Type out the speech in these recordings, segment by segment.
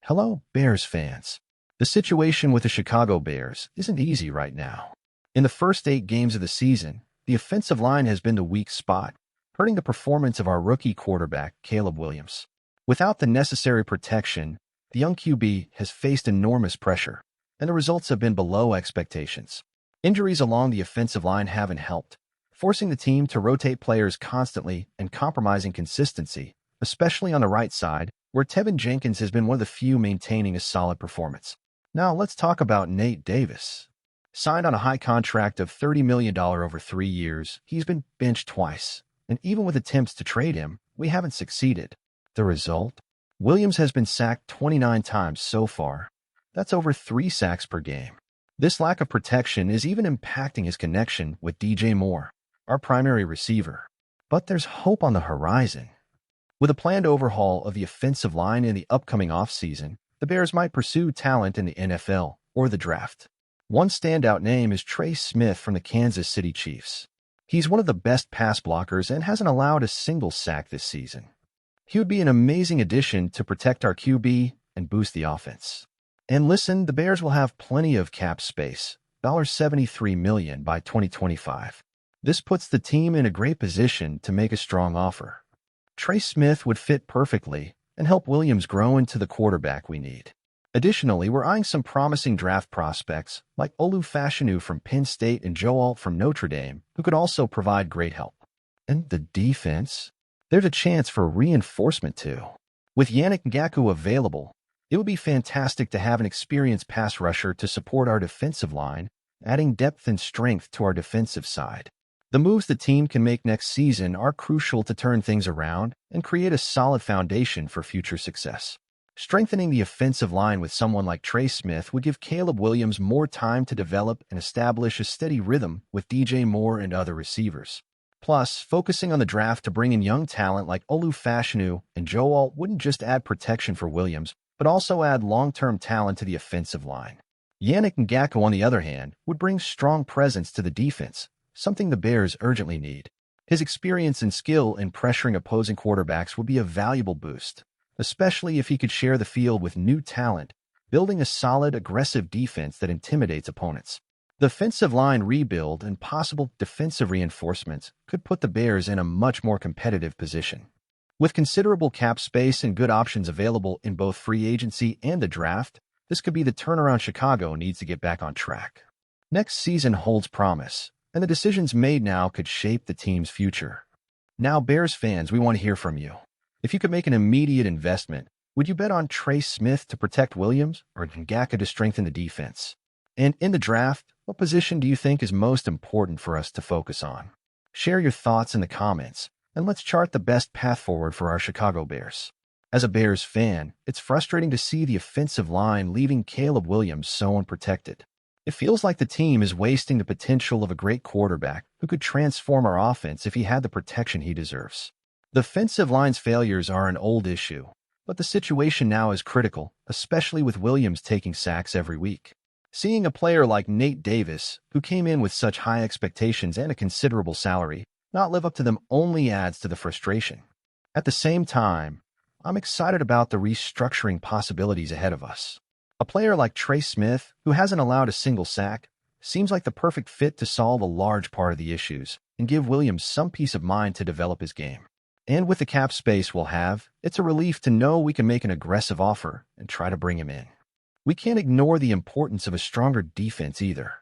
Hello, Bears fans. The situation with the Chicago Bears isn't easy right now. In the first 8 games of the season, the offensive line has been the weak spot, hurting the performance of our rookie quarterback, Caleb Williams. Without the necessary protection, the young QB has faced enormous pressure, and the results have been below expectations. Injuries along the offensive line haven't helped, forcing the team to rotate players constantly and compromising consistency, especially on the right side, where Tevin Jenkins has been one of the few maintaining a solid performance. Now let's talk about Nate Davis. Signed on a high contract of $30 million over 3 years, he's been benched twice, and even with attempts to trade him, we haven't succeeded. The result? Williams has been sacked 29 times so far. That's over 3 sacks per game. This lack of protection is even impacting his connection with DJ Moore, our primary receiver. But there's hope on the horizon. With a planned overhaul of the offensive line in the upcoming offseason, the Bears might pursue talent in the NFL or the draft. One standout name is Trey Smith from the Kansas City Chiefs. He's one of the best pass blockers and hasn't allowed a single sack this season. He would be an amazing addition to protect our QB and boost the offense. And listen, the Bears will have plenty of cap space, $73 million by 2025. This puts the team in a great position to make a strong offer. Trey Smith would fit perfectly and help Williams grow into the quarterback we need. Additionally, we're eyeing some promising draft prospects like Olu Fashanu from Penn State and Joe Alt from Notre Dame, who could also provide great help. And the defense? There's a chance for reinforcement too. With Yannick Ngakoue available, it would be fantastic to have an experienced pass rusher to support our defensive line, adding depth and strength to our defensive side. The moves the team can make next season are crucial to turn things around and create a solid foundation for future success. Strengthening the offensive line with someone like Trey Smith would give Caleb Williams more time to develop and establish a steady rhythm with DJ Moore and other receivers. Plus, focusing on the draft to bring in young talent like Olu Fashanu and Joe Alt wouldn't just add protection for Williams, but also add long-term talent to the offensive line. Yannick Ngakoue, on the other hand, would bring strong presence to the defense, something the Bears urgently need. His experience and skill in pressuring opposing quarterbacks would be a valuable boost, especially if he could share the field with new talent, building a solid, aggressive defense that intimidates opponents. The offensive line rebuild and possible defensive reinforcements could put the Bears in a much more competitive position. With considerable cap space and good options available in both free agency and the draft, this could be the turnaround Chicago needs to get back on track. Next season holds promise, and the decisions made now could shape the team's future. Now, Bears fans, we want to hear from you. If you could make an immediate investment, would you bet on Trey Smith to protect Williams or Ngakoue to strengthen the defense? And in the draft, what position do you think is most important for us to focus on? Share your thoughts in the comments, and let's chart the best path forward for our Chicago Bears. As a Bears fan, it's frustrating to see the offensive line leaving Caleb Williams so unprotected. It feels like the team is wasting the potential of a great quarterback who could transform our offense if he had the protection he deserves. The offensive line's failures are an old issue, but the situation now is critical, especially with Williams taking sacks every week. Seeing a player like Nate Davis, who came in with such high expectations and a considerable salary, not live up to them only adds to the frustration. At the same time, I'm excited about the restructuring possibilities ahead of us. A player like Trey Smith, who hasn't allowed a single sack, seems like the perfect fit to solve a large part of the issues and give Williams some peace of mind to develop his game. And with the cap space we'll have, it's a relief to know we can make an aggressive offer and try to bring him in. We can't ignore the importance of a stronger defense either.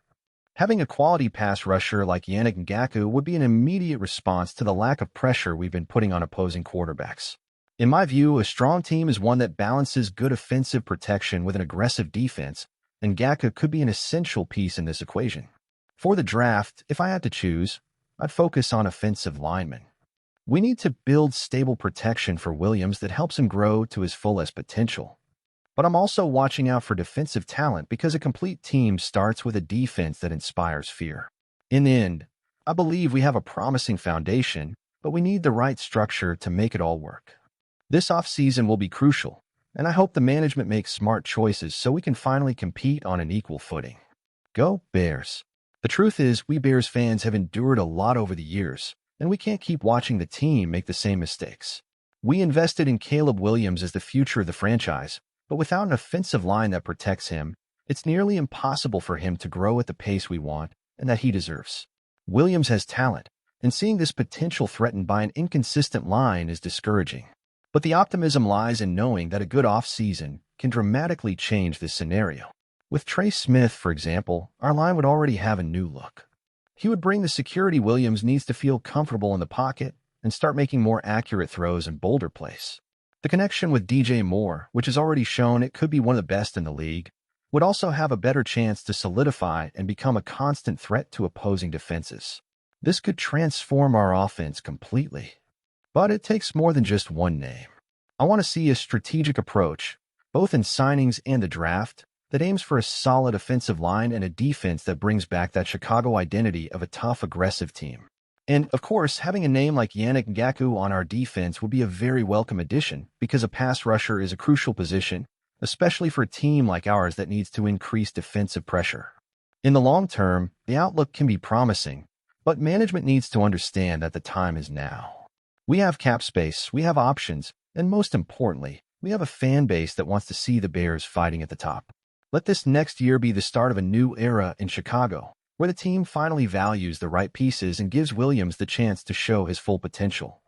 Having a quality pass rusher like Yannick Ngakoue would be an immediate response to the lack of pressure we've been putting on opposing quarterbacks. In my view, a strong team is one that balances good offensive protection with an aggressive defense, and Ngakoue could be an essential piece in this equation. For the draft, if I had to choose, I'd focus on offensive linemen. We need to build stable protection for Williams that helps him grow to his fullest potential. But I'm also watching out for defensive talent because a complete team starts with a defense that inspires fear. In the end, I believe we have a promising foundation, but we need the right structure to make it all work. This offseason will be crucial, and I hope the management makes smart choices so we can finally compete on an equal footing. Go Bears! The truth is, we Bears fans have endured a lot over the years, and we can't keep watching the team make the same mistakes. We invested in Caleb Williams as the future of the franchise, but without an offensive line that protects him, it's nearly impossible for him to grow at the pace we want and that he deserves. Williams has talent, and seeing this potential threatened by an inconsistent line is discouraging. But the optimism lies in knowing that a good offseason can dramatically change this scenario. With Trey Smith, for example, our line would already have a new look. He would bring the security Williams needs to feel comfortable in the pocket and start making more accurate throws and bolder plays. The connection with DJ Moore, which has already shown it could be one of the best in the league, would also have a better chance to solidify and become a constant threat to opposing defenses. This could transform our offense completely. But it takes more than just one name. I want to see a strategic approach, both in signings and the draft, that aims for a solid offensive line and a defense that brings back that Chicago identity of a tough, aggressive team. And, of course, having a name like Yannick Ngakoue on our defense would be a very welcome addition because a pass rusher is a crucial position, especially for a team like ours that needs to increase defensive pressure. In the long term, the outlook can be promising, but management needs to understand that the time is now. We have cap space, we have options, and most importantly, we have a fan base that wants to see the Bears fighting at the top. Let this next year be the start of a new era in Chicago, where the team finally values the right pieces and gives Williams the chance to show his full potential.